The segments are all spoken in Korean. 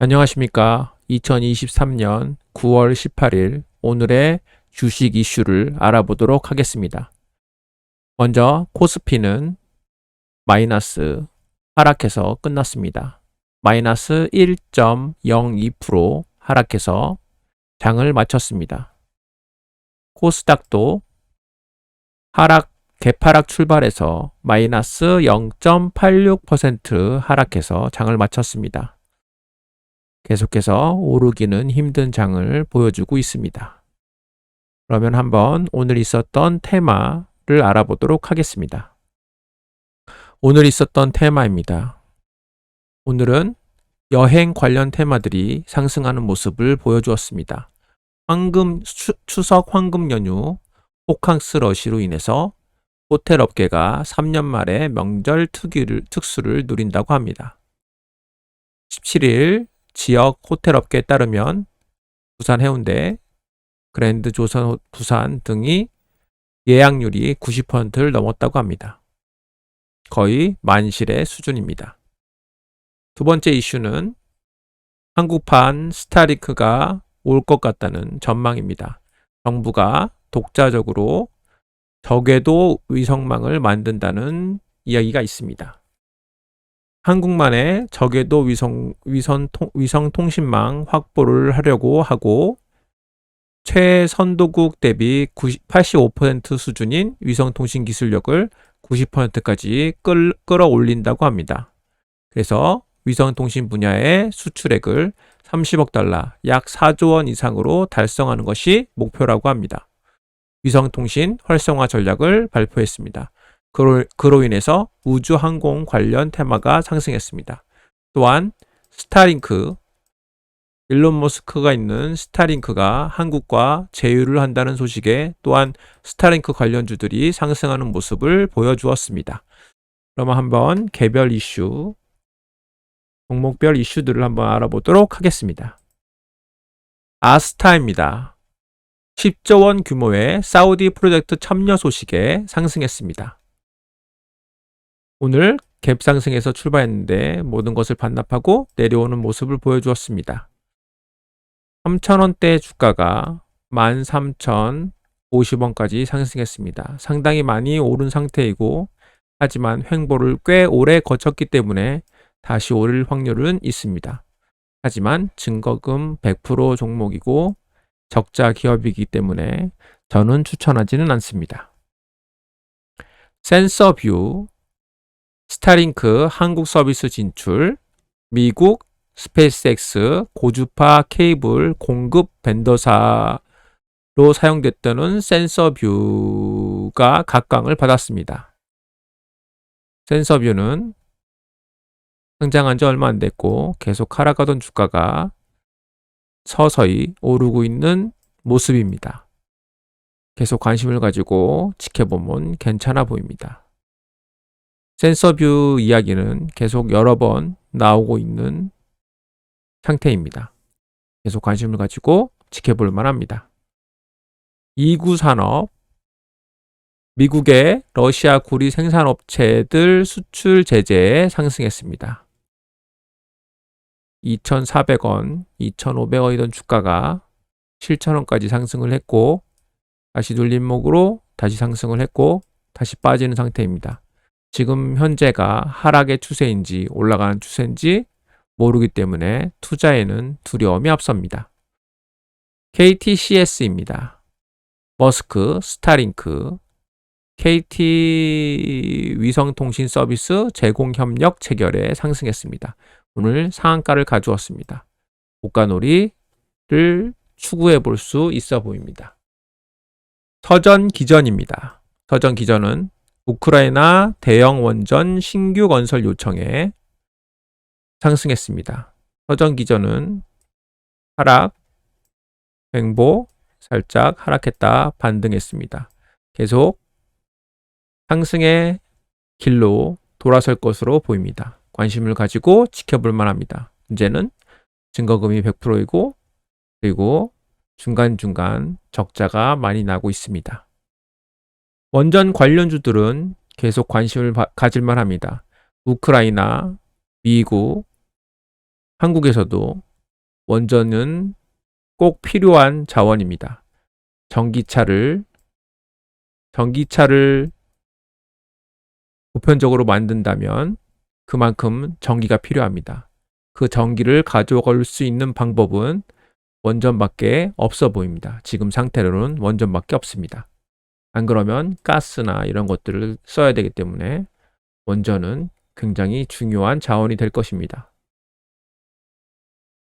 안녕하십니까. 2023년 9월 18일 오늘의 주식 이슈를 알아보도록 하겠습니다. 먼저 코스피는 마이너스 하락해서 끝났습니다. 마이너스 1.02% 하락해서 장을 마쳤습니다. 코스닥도 개파락 출발해서 마이너스 0.86% 하락해서 장을 마쳤습니다. 계속해서 오르기는 힘든 장을 보여주고 있습니다. 그러면 한번 오늘 있었던 테마를 알아보도록 하겠습니다. 오늘 있었던 테마입니다. 오늘은 여행 관련 테마들이 상승하는 모습을 보여주었습니다. 추석 황금 연휴 호캉스 러시로 인해서 호텔 업계가 3년 만에 명절 특수를 누린다고 합니다. 17일 지역 호텔 업계에 따르면 부산 해운대, 그랜드 조선 부산 등이 예약률이 90%를 넘었다고 합니다. 거의 만실의 수준입니다. 두 번째 이슈는 한국판 스타링크가 올 것 같다는 전망입니다. 정부가 독자적으로 저궤도 위성망을 만든다는 이야기가 있습니다. 한국만의 저궤도 위성 통신망 확보를 하려고 하고 최선도국 대비 85% 수준인 위성통신 기술력을 90%까지 끌어올린다고 합니다. 그래서 위성통신 분야의 수출액을 30억 달러, 약 4조 원 이상으로 달성하는 것이 목표라고 합니다. 위성통신 활성화 전략을 발표했습니다. 그로 인해서 우주항공 관련 테마가 상승했습니다. 또한 스타링크, 일론 머스크가 있는 스타링크가 한국과 제휴를 한다는 소식에 또한 스타링크 관련주들이 상승하는 모습을 보여주었습니다. 그러면 한번 개별 이슈, 종목별 이슈들을 한번 알아보도록 하겠습니다. 아스타입니다. 10조 원 규모의 사우디 프로젝트 참여 소식에 상승했습니다. 오늘 갭 상승에서 출발했는데 모든 것을 반납하고 내려오는 모습을 보여주었습니다. 3,000원대 주가가 13,050원까지 상승했습니다. 상당히 많이 오른 상태이고 하지만 횡보를 꽤 오래 거쳤기 때문에 다시 오를 확률은 있습니다. 하지만 증거금 100% 종목이고 적자 기업이기 때문에 저는 추천하지는 않습니다. 센서뷰 스타링크 한국 서비스 진출, 미국 스페이스X 고주파 케이블 공급 벤더사로 사용됐다는 센서뷰가 각광을 받았습니다. 센서뷰는 상장한 지 얼마 안 됐고 계속 하락하던 주가가 서서히 오르고 있는 모습입니다. 계속 관심을 가지고 지켜보면 괜찮아 보입니다. 센서뷰 이야기는 계속 여러 번 나오고 있는 상태입니다. 계속 관심을 가지고 지켜볼 만합니다. 이구산업, 미국의 러시아 구리 생산업체들 수출 제재에 상승했습니다. 2,400원, 2,500원이던 주가가 7,000원까지 상승을 했고 다시 눌림목으로 다시 상승을 했고 다시 빠지는 상태입니다. 지금 현재가 하락의 추세인지 올라가는 추세인지 모르기 때문에 투자에는 두려움이 앞섭니다. KTCS입니다. 머스크, 스타링크, KT 위성통신 서비스 제공 협력 체결에 상승했습니다. 오늘 상한가를 가져왔습니다. 고가놀이를 추구해 볼 수 있어 보입니다. 서전기전입니다. 서전기전은 우크라이나 대형 원전 신규 건설 요청에 상승했습니다. 서전기전은 하락, 횡보, 살짝 하락했다 반등했습니다. 계속 상승의 길로 돌아설 것으로 보입니다. 관심을 가지고 지켜볼 만합니다. 문제는 증거금이 100%이고 그리고 중간중간 적자가 많이 나고 있습니다. 원전 관련주들은 계속 관심을 가질 만합니다. 우크라이나, 미국, 한국에서도 원전은 꼭 필요한 자원입니다. 전기차를 보편적으로 만든다면 그만큼 전기가 필요합니다. 그 전기를 가져갈 수 있는 방법은 원전밖에 없어 보입니다. 지금 상태로는 원전밖에 없습니다. 안 그러면 가스나 이런 것들을 써야 되기 때문에 원전은 굉장히 중요한 자원이 될 것입니다.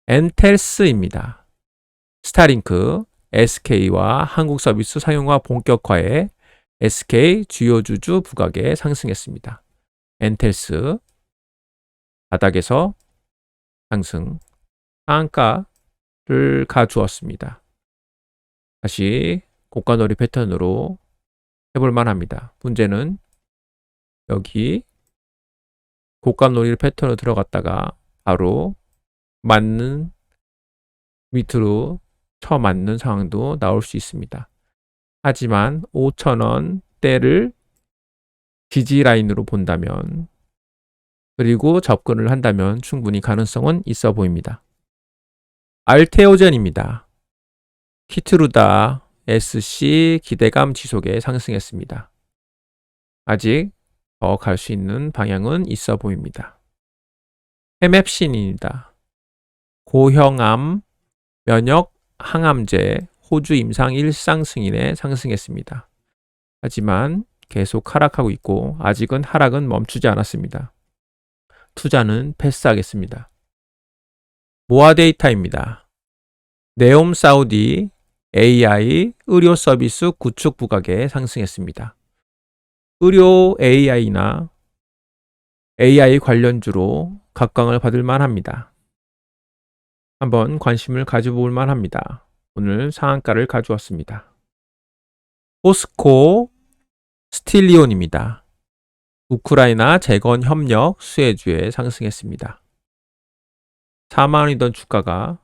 엔텔스입니다. 스타링크, SK와 한국 서비스 상용화 본격화에 SK 주요 주주 부각에 상승했습니다. 엔텔스 바닥에서 상승, 상한가를 가주었습니다. 다시 고가놀이 패턴으로 해볼 만합니다. 문제는 여기 고가놀이 패턴으로 들어갔다가 바로 맞는 밑으로 쳐맞는 상황도 나올 수 있습니다. 하지만 5,000원대를 지지 라인으로 본다면 그리고 접근을 한다면 충분히 가능성은 있어 보입니다. 알테오젠입니다. 키트루다 SC 기대감 지속에 상승했습니다. 아직 더 갈 수 있는 방향은 있어 보입니다. 헤맵신입니다. 고형암 면역 항암제 호주 임상 1상 승인에 상승했습니다. 하지만 계속 하락하고 있고 아직은 하락은 멈추지 않았습니다. 투자는 패스하겠습니다. 모아데이터입니다. 네옴 사우디 AI 의료 서비스 구축 부각에 상승했습니다. 의료 AI나 AI 관련주로 각광을 받을 만합니다. 한번 관심을 가져볼 만합니다. 오늘 상한가를 가져왔습니다. 포스코 스틸리온입니다. 우크라이나 재건 협력 수혜주에 상승했습니다. 4만 원이던 주가가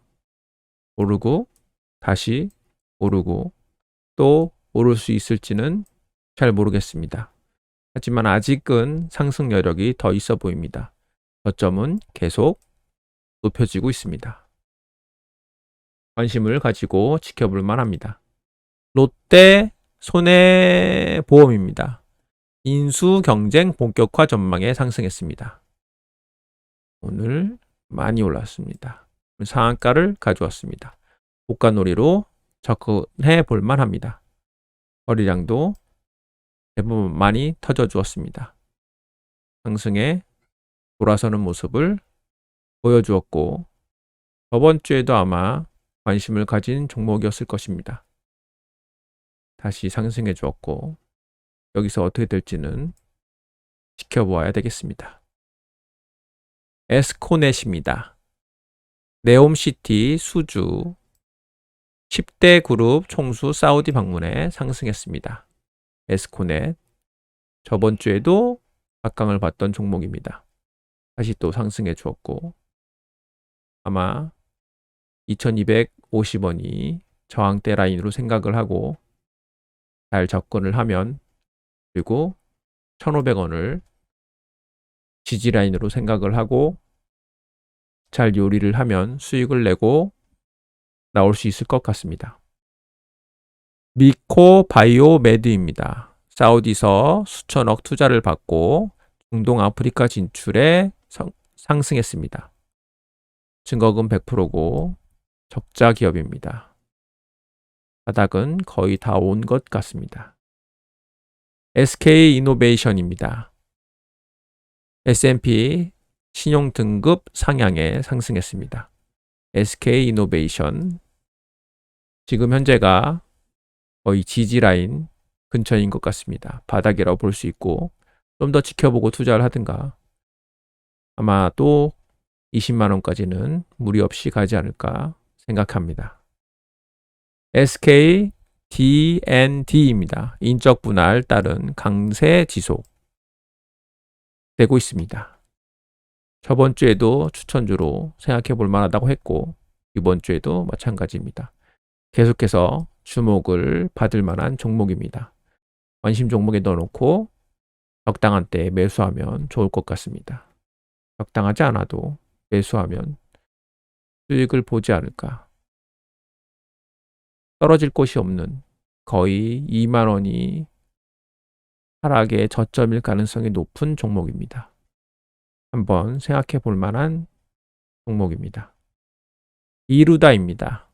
오르고 다시 오르고 또 오를 수 있을지는 잘 모르겠습니다. 하지만 아직은 상승 여력이 더 있어 보입니다. 저점은 계속 높여지고 있습니다. 관심을 가지고 지켜볼 만합니다. 롯데 손해보험입니다. 인수 경쟁 본격화 전망에 상승했습니다. 오늘 많이 올랐습니다. 상한가를 가져왔습니다. 고가놀이로 접근해 볼 만합니다. 거래량도 대부분 많이 터져 주었습니다. 상승에 돌아서는 모습을 보여주었고 저번 주에도 아마 관심을 가진 종목이었을 것입니다. 다시 상승해 주었고 여기서 어떻게 될지는 지켜보아야 되겠습니다. 에스코넷입니다. 네옴시티 수주 10대 그룹 총수 사우디 방문에 상승했습니다. 에스코넷 저번 주에도 각광을 받던 종목입니다. 다시 또 상승해 주었고 아마 2250원이 저항대 라인으로 생각을 하고 잘 접근을 하면 그리고 1500원을 지지 라인으로 생각을 하고 잘 요리를 하면 수익을 내고 나올 수 있을 것 같습니다. 미코 바이오메드입니다. 사우디서 수천억 투자를 받고 중동 아프리카 진출에 상승했습니다. 증거금 100%고 적자 기업입니다. 바닥은 거의 다 온 것 같습니다. SK 이노베이션입니다. S&P 신용 등급 상향에 상승했습니다. SK 이노베이션 지금 현재가 거의 지지 라인 근처인 것 같습니다. 바닥이라고 볼 수 있고 좀 더 지켜보고 투자를 하든가 아마 또 20만 원까지는 무리 없이 가지 않을까 생각합니다. SK D&D입니다. 인적 분할 따른 강세 지속 되고 있습니다. 저번 주에도 추천주로 생각해 볼 만하다고 했고 이번 주에도 마찬가지입니다. 계속해서 주목을 받을 만한 종목입니다. 관심 종목에 넣어놓고 적당한 때에 매수하면 좋을 것 같습니다. 적당하지 않아도 매수하면 수익을 보지 않을까. 떨어질 곳이 없는 거의 2만 원이 하락의 저점일 가능성이 높은 종목입니다. 한번 생각해 볼 만한 종목입니다. 이루다입니다.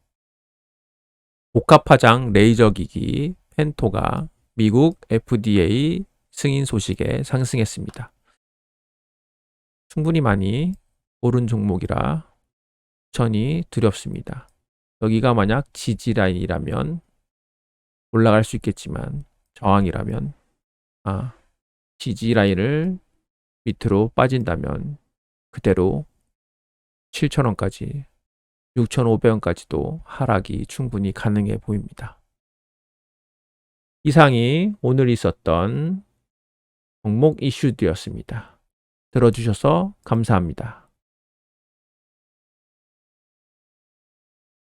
복합화장 레이저 기기 펜토가 미국 FDA 승인 소식에 상승했습니다. 충분히 많이 오른 종목이라 추천이 두렵습니다. 여기가 만약 지지라인이라면 올라갈 수 있겠지만 저항이라면 지지라인을 밑으로 빠진다면 그대로 7,000원까지 6,500원까지도 하락이 충분히 가능해 보입니다. 이상이 오늘 있었던 종목 이슈들이었습니다. 들어주셔서 감사합니다.